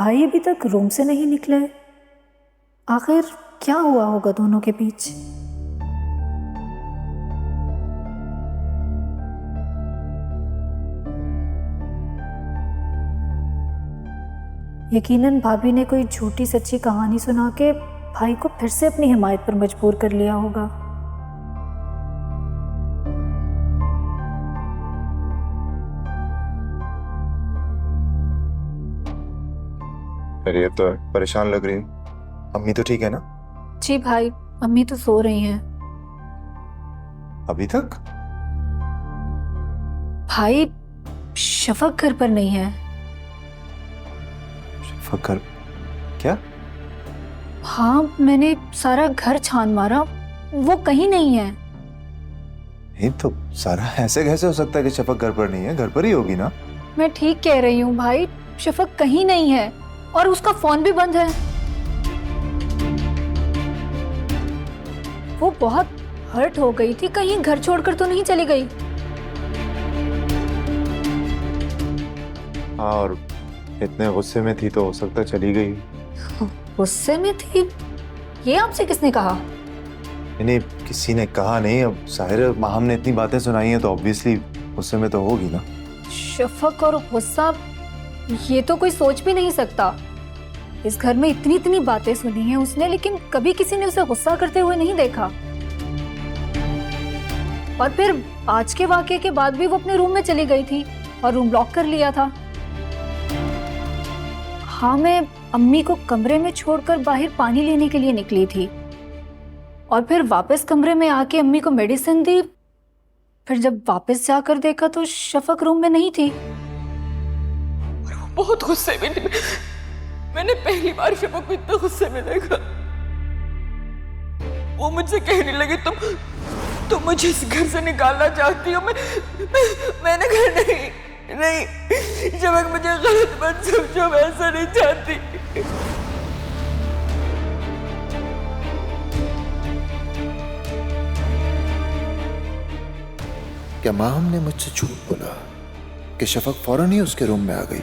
भाई अभी तक रूम से नहीं निकले। आखिर क्या हुआ होगा दोनों के बीच? यकीनन भाभी ने कोई झूठी सच्ची कहानी सुना के भाई को फिर से अपनी हिमायत पर मजबूर कर लिया होगा। अरे अब तो परेशान लग रही हूँ। अम्मी तो ठीक है ना? जी भाई, अम्मी तो सो रही हैं। अभी तक? भाई शफक घर पर नहीं है। फकर क्या? हाँ, मैंने सारा घर छान मारा, वो कहीं नहीं है। ये तो सारा ऐसे कैसे हो सकता है कि शफक घर पर नहीं है? घर पर ही होगी ना? मैं ठीक कह रही हूँ भाई, शफक कहीं नहीं है और उसका फोन भी बंद है। वो बहुत हर्ट हो गई थी, कहीं घर छोड़कर तो नहीं चली गई। हाँ, और इतने गुस्से में थी तो हो सकता है चली गई। गुस्से में थी? ये आपसे किसने कहा? नहीं, किसी ने कहा नहीं। अब साहिर माहम ने इतनी बातें सुनाई हैं तो ऑब्वियसली गुस्से में तो होगी ना। शफक और गुस्सा, ये तो कोई सोच भी नहीं सकता। इस घर में इतनी इतनी बातें सुनी हैं उसने, लेकिन कभी किसी ने उसे गुस्सा करते हुए नहीं देखा। और फिर आज के वाकये के बाद भी वो अपने रूम में चली गई थी और रूम लॉक कर लिया था। हाँ, मैं अम्मी को कमरे में छोड़कर बाहर पानी लेने के लिए निकली थी और फिर वापस कमरे में आके अम्मी को मेडिसिन दी। फिर जब वापस जाकर देखा तो शफक रूम में नहीं थी। बहुत गुस्से में थी। मैंने पहली बार शफक को इतना गुस्से में देखा। वो मुझसे कहने लगी, तुम मुझे इस घर से निकालना चाहती हो। मैंने कहा नहीं, शफक मुझे गलत मत समझो, मैं ऐसा नहीं चाहती। क्या माहम ने मुझसे झूठ बोला कि शफक फौरन ही उसके रूम में आ गई?